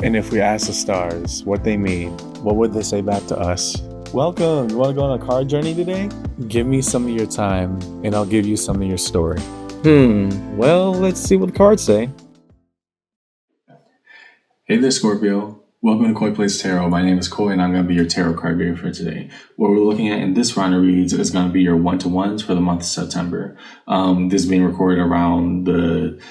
And if we ask the stars what they mean, what would they say back to us? Welcome. You want to go on a card journey today? Give me some of your time, and I'll give you some of your story. Well, let's see what the cards say. Hey there, Scorpio. Welcome to Koi Plays Tarot. My name is Koi, and I'm going to be your tarot card reader for today. What we're looking at in this round of reads is going to be your one-to-ones for the month of September. This is being recorded around the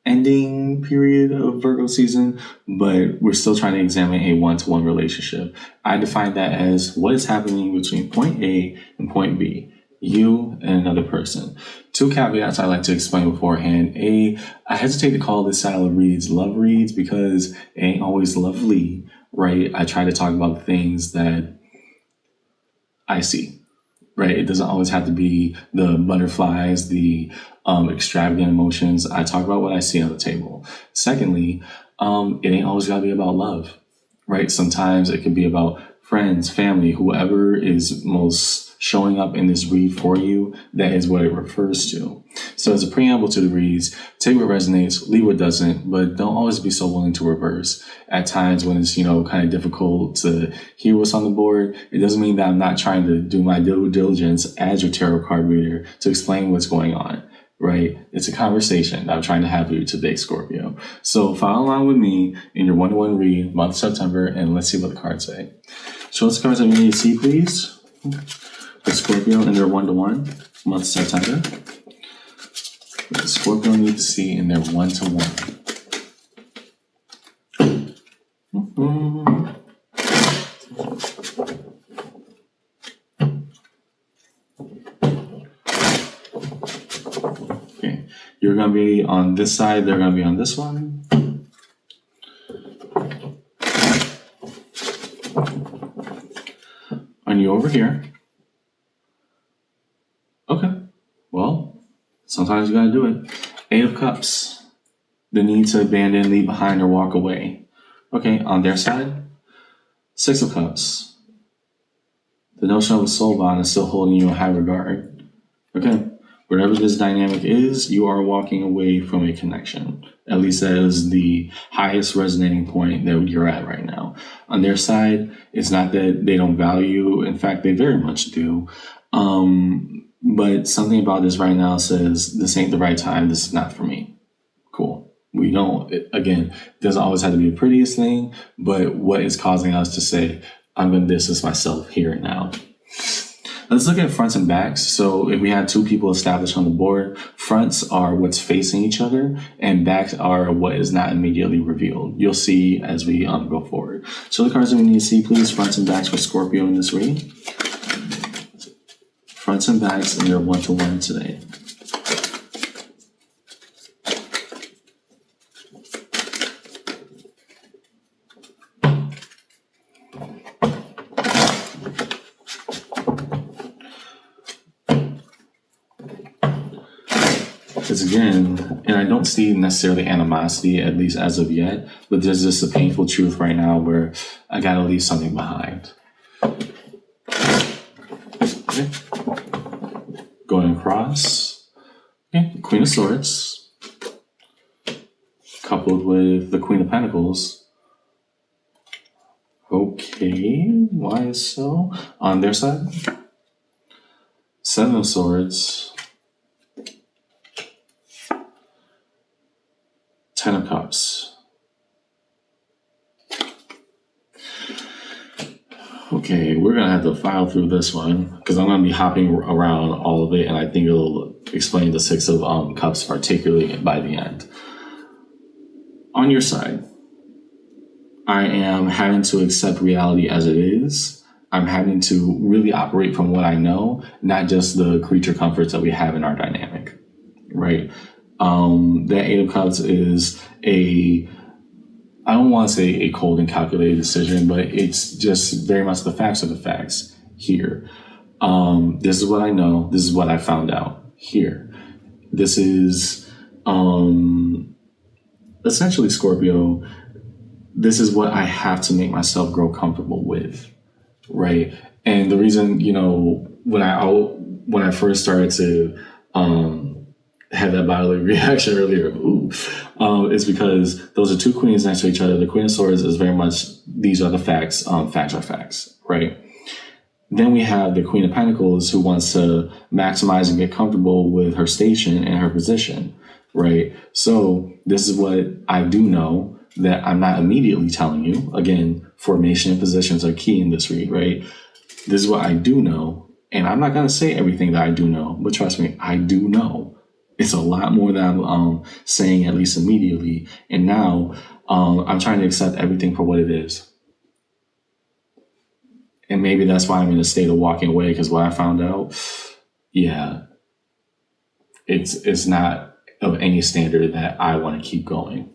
ending period of Virgo season, but we're still trying to examine a one-to-one relationship. I define that as what is happening between point A and point B, you and another person. Two caveats I like to explain beforehand. I hesitate to call this style of reads love reads because it ain't always lovely, right? I try to talk about the things that I see. Right? It doesn't always have to be the butterflies, the extravagant emotions. I talk about what I see on the table. Secondly, it ain't always got to be about love, right? Sometimes it could be about friends, family, whoever is most showing up in this read for you. That is what it refers to. So as a preamble to the reads, take what resonates, leave what doesn't, but don't always be so willing to reverse. At times when it's, kind of difficult to hear what's on the board, it doesn't mean that I'm not trying to do my due diligence as your tarot card reader to explain what's going on, right? It's a conversation that I'm trying to have with you today, Scorpio. So follow along with me in your one-to-one read, month of September, and let's see what the cards say. Show us the cards that you need to see, please. For Scorpio in their one-to-one, month of September. What does Scorpio need to see in their one-to-one? Okay, you're going to be on this side, they're going to be on this one. Are you over here? Okay, well, sometimes you gotta do it. Eight of Cups. The need to abandon, leave behind, or walk away. Okay, on their side. Six of Cups. The notion of a soul bond is still holding you in high regard. Okay, whatever this dynamic is, you are walking away from a connection. At least that is the highest resonating point that you're at right now. On their side, it's not that they don't value. In fact, they very much do. But something about this right now says, this ain't the right time. This is not for me. Cool. We don't, again, it doesn't always have to be the prettiest thing, but what is causing us to say, I'm going to distance myself here and now. Let's look at fronts and backs. So if we have two people established on the board, fronts are what's facing each other and backs are what is not immediately revealed. You'll see as we go forward. So the cards that we need to see, please, fronts and backs for Scorpio in this read. Fronts and backs in their one-to-one today. Because again, and I don't see necessarily animosity, at least as of yet, but there's just a painful truth right now where I gotta leave something behind. Okay. Going across. Okay, Queen of Swords. Coupled with the Queen of Pentacles. Okay, why so? On their side. Seven of Swords. Ten of Cups. Okay, we're going to have to file through this one because I'm going to be hopping around all of it, and I think it'll explain the Six of Cups particularly by the end. On your side, I am having to accept reality as it is. I'm having to really operate from what I know, not just the creature comforts that we have in our dynamic, right? That Eight of Cups is I don't want to say a cold and calculated decision, but it's just very much the facts are the facts here. This is what I know. This is what I found out here. This is essentially, Scorpio, this is what I have to make myself grow comfortable with, right? And the reason, when I first started to had that bodily reaction earlier. Ooh. It's because those are two queens next to each other. The Queen of Swords is very much, these are the facts. Facts are facts, right? Then we have the Queen of Pentacles, who wants to maximize and get comfortable with her station and her position, right? So this is what I do know that I'm not immediately telling you. Again, formation and positions are key in this read, right? This is what I do know. And I'm not going to say everything that I do know, but trust me, I do know. It's a lot more than I'm saying, at least immediately. And now I'm trying to accept everything for what it is. And maybe that's why I'm in a state of walking away, because what I found out, yeah, it's not of any standard that I want to keep going.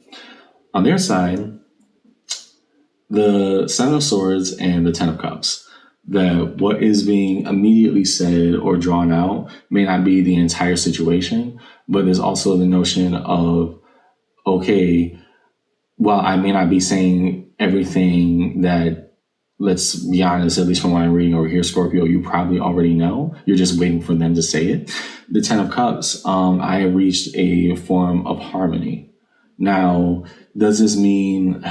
On their side, the Seven of Swords and the Ten of Cups, that what is being immediately said or drawn out may not be the entire situation, but there's also the notion of, okay, well, I may not be saying everything that, let's be honest, at least from what I'm reading over here, Scorpio, you probably already know. You're just waiting for them to say it. The Ten of Cups, I have reached a form of harmony. Now, does this mean,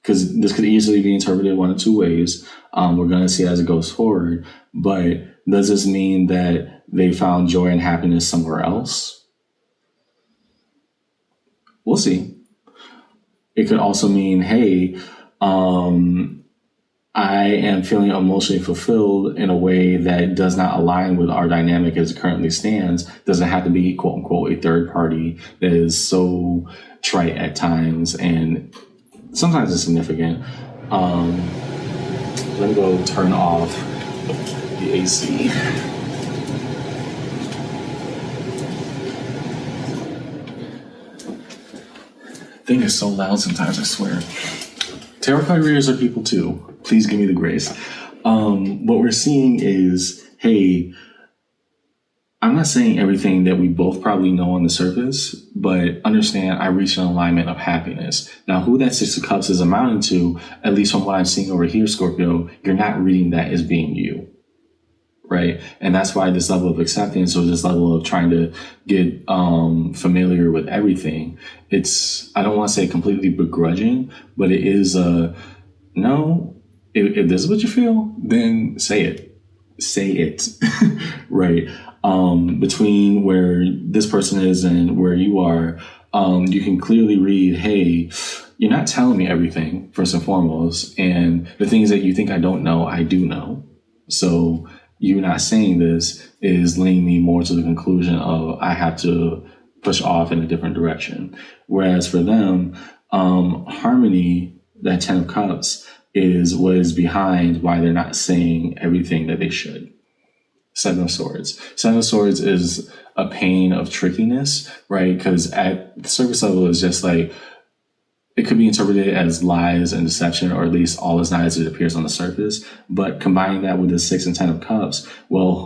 because this could easily be interpreted one of two ways. We're going to see as it goes forward. But does this mean that they found joy and happiness somewhere else? We'll see. It could also mean, hey, I am feeling emotionally fulfilled in a way that does not align with our dynamic as it currently stands. Doesn't have to be, quote unquote, a third party that is so trite at times and sometimes it's significant. Let me go turn off the AC. Thing is so loud sometimes, I swear. Tarot card readers are people too. Please give me the grace. What we're seeing is, hey, I'm not saying everything that we both probably know on the surface, but understand I reach an alignment of happiness. Now, who that Six of Cups is amounting to, at least from what I'm seeing over here, Scorpio, you're not reading that as being you, right? And that's why this level of acceptance or this level of trying to get familiar with everything, it's, I don't want to say completely begrudging, but it is no, if this is what you feel, then say it. Say it, right? Between where this person is and where you are, you can clearly read, hey, you're not telling me everything, first and foremost. And the things that you think I don't know, I do know. So you not saying this is leading me more to the conclusion of I have to push off in a different direction. Whereas for them, harmony, that Ten of Cups, is what is behind why they're not saying everything that they should. Seven of Swords. Seven of Swords is a pain of trickiness, right? Because at the surface level, it's just like, it could be interpreted as lies and deception, or at least all is not as it appears on the surface. But combining that with the Six and Ten of Cups, well,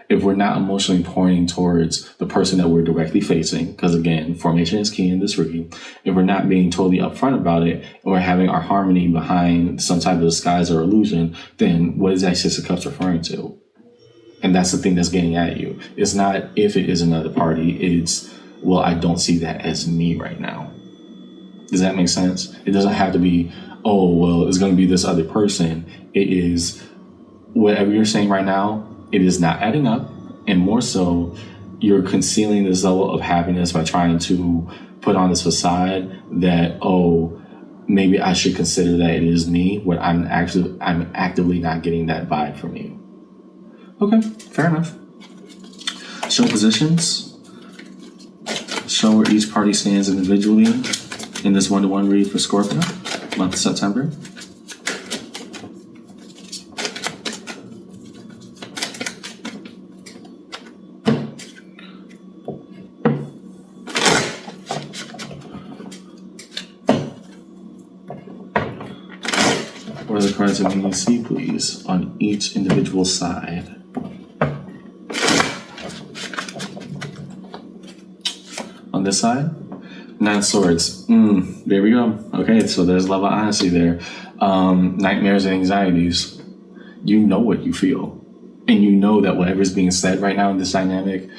if we're not emotionally pointing towards the person that we're directly facing, because again, formation is key in this reading, if we're not being totally upfront about it, and we're having our harmony behind some type of disguise or illusion, then what is that Six of Cups referring to? And that's the thing that's getting at you. It's not if it is another party, it's, well, I don't see that as me right now. Does that make sense? It doesn't have to be, oh, well, it's going to be this other person. It is whatever you're saying right now, it is not adding up. And more so, you're concealing this level of happiness by trying to put on this facade that, oh, maybe I should consider that it is me, when I'm actively not getting that vibe from you. Okay, fair enough. Show positions. Show where each party stands individually in this one-to-one read for Scorpio, month of September. What are the cards that we need to see, please, on each individual side? On this side, Nine of Swords. There we go. Okay, so there's level of honesty there. Nightmares and anxieties. You know what you feel. And you know that whatever's being said right now in this dynamic,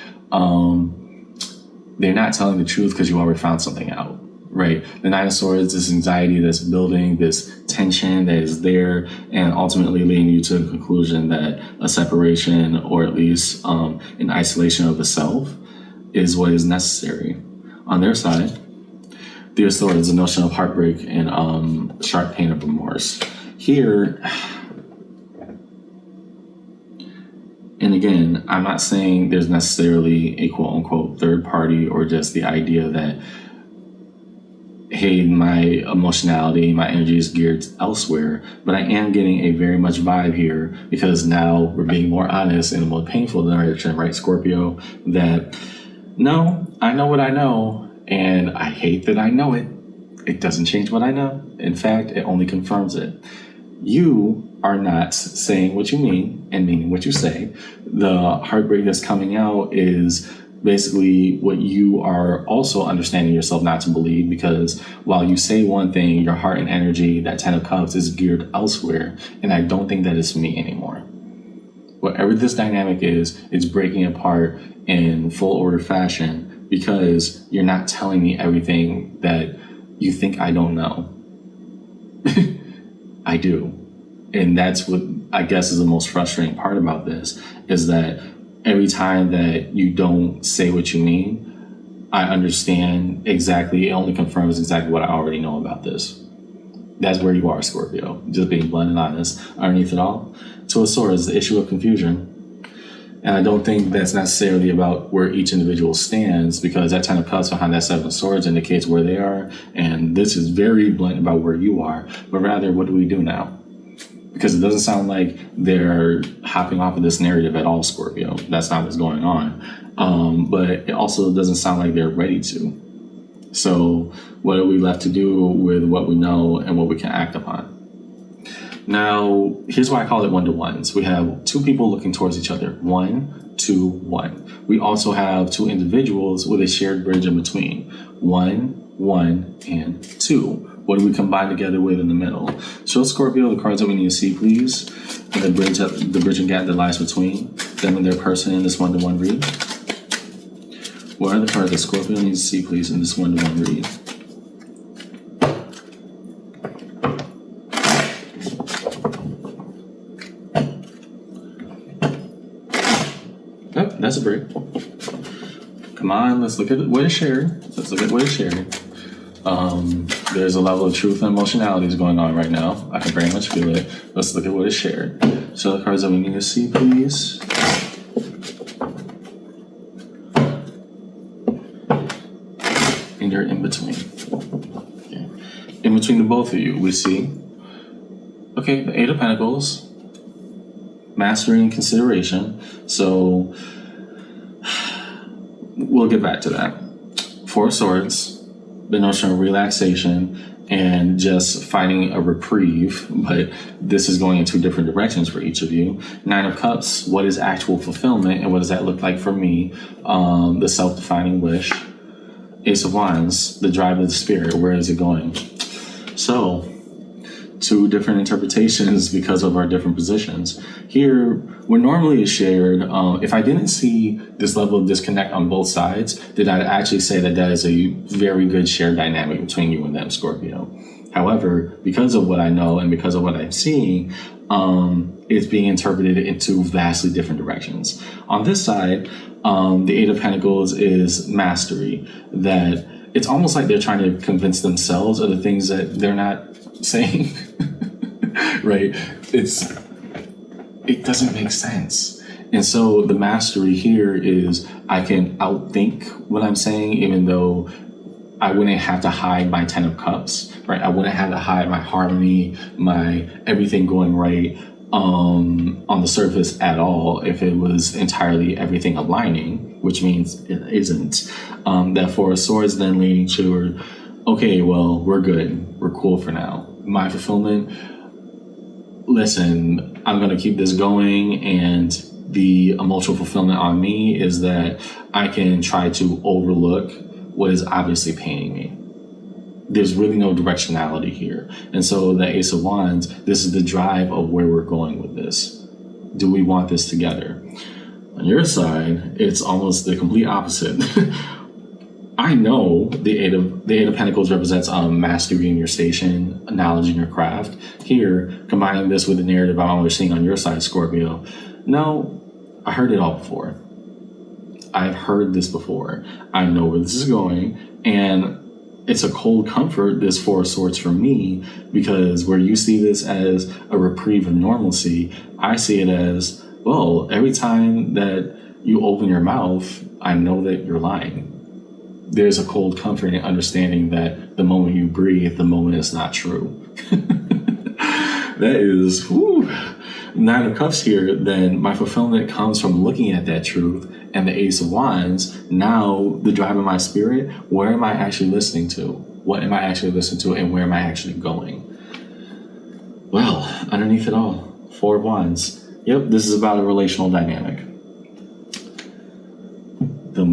they're not telling the truth because you already found something out, right? The Nine of Swords, this anxiety that's building, this tension that is there, and ultimately leading you to the conclusion that a separation, or at least an isolation of the self, is what is necessary. On their side, the Swords, the notion of heartbreak and sharp pain of remorse. Here, and again, I'm not saying there's necessarily a quote unquote third party, or just the idea that, hey, my emotionality, my energy is geared elsewhere, but I am getting a very much vibe here, because now we're being more honest in a more painful direction, right, Scorpio? That, no, I know what I know, and I hate that I know it. It doesn't change what I know. In fact, it only confirms it. You are not saying what you mean and meaning what you say. The heartbreak that's coming out is basically what you are also understanding yourself not to believe, because while you say one thing, your heart and energy, that 10 of Cups, is geared elsewhere, and I don't think that it's me anymore. Whatever this dynamic is, it's breaking apart in full order fashion, because you're not telling me everything that you think I don't know. I do. And that's what I guess is the most frustrating part about this, is that every time that you don't say what you mean, I understand exactly, it only confirms exactly what I already know about this. That's where you are, Scorpio. Just being blunt and honest. Underneath it all, Two of Swords is the issue of confusion. And I don't think that's necessarily about where each individual stands, because that 10 of Cups behind that 7 of Swords indicates where they are. And this is very blunt about where you are. But rather, what do we do now? Because it doesn't sound like they're hopping off of this narrative at all, Scorpio. That's not what's going on. But it also doesn't sound like they're ready to. So what are we left to do with what we know and what we can act upon? Now, here's why I call it one-to-ones. We have two people looking towards each other. 1, 2, 1. We also have two individuals with a shared bridge in between. 1, 1, and 2. What do we combine together with in the middle? Show Scorpio the cards that we need to see, please. And the bridge and gap that lies between them and their person in this one-to-one read. What are the cards that Scorpio needs to see, please, in this one-to-one read? Yep, that's a break. Come on, let's look at what is shared. There's a level of truth and emotionality is going on right now. I can very much feel it. Let's look at what is shared. So the cards that we need to see, please. And you're in between. Okay. In between the both of you, we see, okay, the 8 of Pentacles, mastery and consideration. So we'll get back to that. 4 of Swords, the notion of relaxation and just finding a reprieve, but this is going in 2 different directions for each of you. 9 of Cups, what is actual fulfillment and what does that look like for me? The self-defining wish. Ace of Wands, the drive of the spirit, where is it going? So, 2 different interpretations because of our different positions. Here, where normally is shared, if I didn't see this level of disconnect on both sides, then I'd actually say that that is a very good shared dynamic between you and them, Scorpio. However, because of what I know and because of what I'm seeing, it's being interpreted into vastly different directions. On this side, the 8 of Pentacles is mastery, that it's almost like they're trying to convince themselves of the things that they're not saying, right? It doesn't make sense. And so the mastery here is I can outthink what I'm saying, even though I wouldn't have to hide my 10 of Cups, right? I wouldn't have to hide my harmony, my everything going right on the surface at all if it was entirely everything aligning, which means it isn't. That 4 of Swords then leading to, okay, well, we're good. We're cool for now. My fulfillment, listen, I'm going to keep this going, and the emotional fulfillment on me is that I can try to overlook what is obviously paining me. There's really no directionality here. And so the Ace of Wands, this is the drive of where we're going with this. Do we want this together? On your side, it's almost the complete opposite. I know the Eight of Pentacles represents mastery in your station, knowledge in your craft. Here, combining this with the narrative I'm always seeing on your side, Scorpio. No, I heard it all before. I've heard this before. I know where this is going, and it's a cold comfort, this Four of Swords for me, because where you see this as a reprieve of normalcy, I see it as, well, every time that you open your mouth, I know that you're lying. There's a cold comfort in understanding that the moment you breathe, the moment is not true. That is, whew. Nine of Cups here, then my fulfillment comes from looking at that truth, and the Ace of Wands. Now, the drive of my spirit, where am I actually listening to? What am I actually listening to, and where am I actually going? Well, underneath it all, Four of Wands. Yep, this is about a relational dynamic. The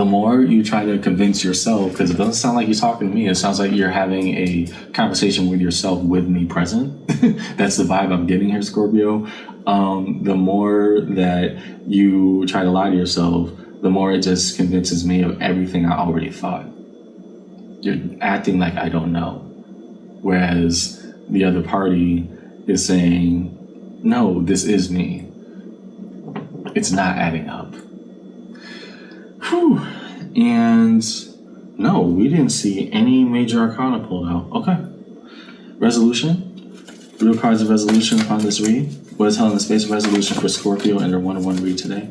more you try to convince yourself, because it doesn't sound like you're talking to me, it sounds like you're having a conversation with yourself with me present. That's the vibe I'm getting here, Scorpio. The more that you try to lie to yourself, the more it just convinces me of everything I already thought. You're acting like I don't know. Whereas the other party is saying, no, this is me. It's not adding up. Whew. And no, we didn't see any major arcana pulled out. Okay. Resolution. Real cards of resolution upon this read. What is held in the space of resolution for Scorpio and their one-on-one read today?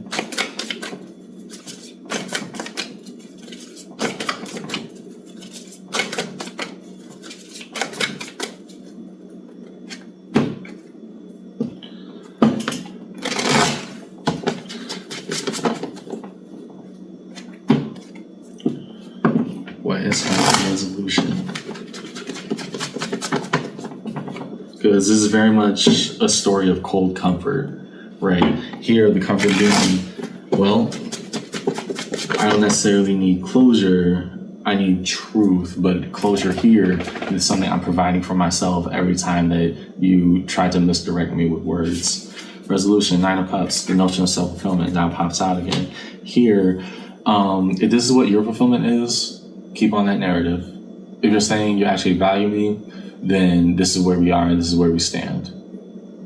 What is held in resolution? Because this is very much a story of cold comfort, right? Here, the comfort being, well, I don't necessarily need closure, I need truth, but closure here is something I'm providing for myself every time that you try to misdirect me with words. Resolution, Nine of Cups, the notion of self-fulfillment now pops out again. Here, if this is what your fulfillment is, keep on that narrative. If you're saying you actually value me, then this is where we are and this is where we stand.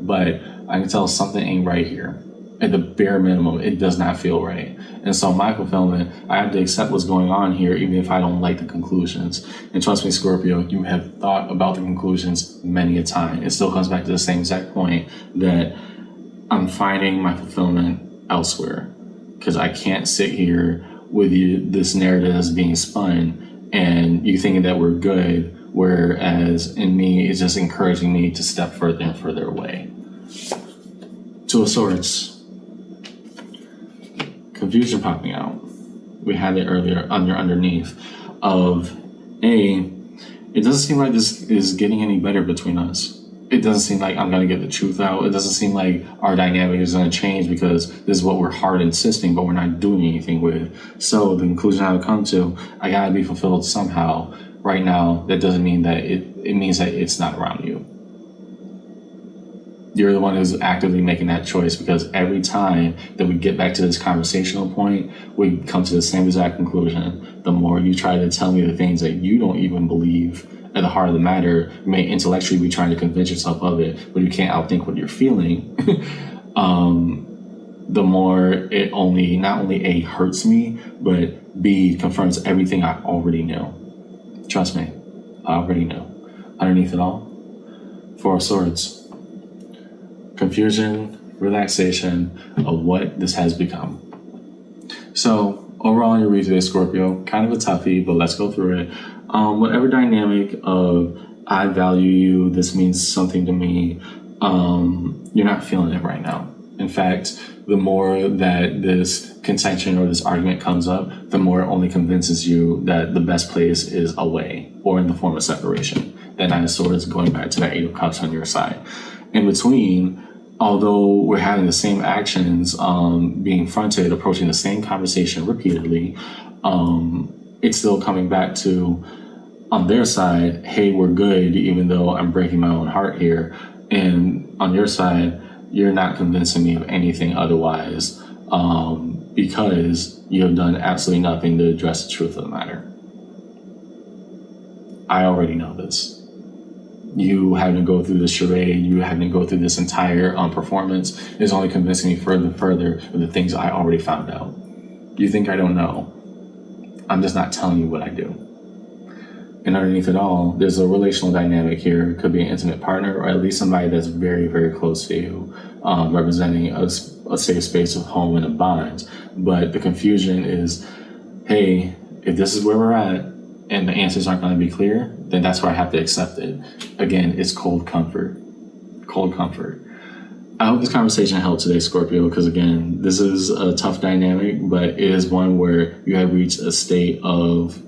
But I can tell something ain't right here. At the bare minimum, it does not feel right. And so my fulfillment, I have to accept what's going on here, even if I don't like the conclusions. And trust me, Scorpio, you have thought about the conclusions many a time. It still comes back to the same exact point that I'm finding my fulfillment elsewhere. Because I can't sit here with you, this narrative that's being spun, and you thinking that we're good, whereas in me, it's just encouraging me to step further and further away. Two of Swords. Confusion popping out. We had it earlier underneath of it doesn't seem like this is getting any better between us. It doesn't seem like I'm going to get the truth out. It doesn't seem like our dynamic is going to change because this is what we're hard insisting, but we're not doing anything with. So the conclusion I would come to, I got to be fulfilled somehow. Right now, that doesn't mean that it means that it's not around you. You're the one who's actively making that choice, because every time that we get back to this conversational point, we come to the same exact conclusion. The more you try to tell me the things that you don't even believe at the heart of the matter, you may intellectually be trying to convince yourself of it, but you can't outthink what you're feeling. The more it not only A, hurts me, but B, confirms everything I already knew. Trust me, I already knew. Underneath it all, Four of Swords. Confusion, relaxation of what this has become. So overall in your read today, Scorpio, kind of a toughie, but let's go through it. Whatever dynamic of I value you, this means something to me, you're not feeling it right now. In fact, the more that this contention or this argument comes up, the more it only convinces you that the best place is away or in the form of separation. That Nine of Swords going back to that Eight of Cups on your side. In between, although we're having the same actions, being fronted, approaching the same conversation repeatedly, it's still coming back to, on their side, hey, we're good, even though I'm breaking my own heart here. And on your side, you're not convincing me of anything otherwise. because you have done absolutely nothing to address the truth of the matter. I already know this. You having to go through this charade, you having to go through this entire performance is only convincing me further of the things I already found out. You think I don't know? I'm just not telling you what I do. And underneath it all, there's a relational dynamic here. It could be an intimate partner, or at least somebody that's very, very close to you, representing a safe space of home and of bonds. But the confusion is, hey, if this is where we're at and the answers aren't going to be clear, then that's where I have to accept it. Again, it's cold comfort. Cold comfort. I hope this conversation helped today, Scorpio, because again, this is a tough dynamic, but it is one where you have reached a state of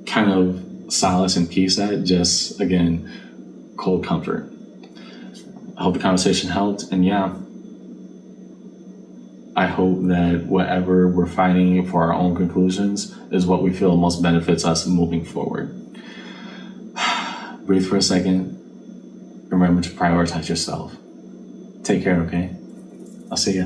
kind of solace and peace at just, again, cold comfort. I hope the conversation helped, and yeah, I hope that whatever we're finding for our own conclusions is what we feel most benefits us moving forward. Breathe for a second. Remember to prioritize yourself. Take care, okay? I'll see ya.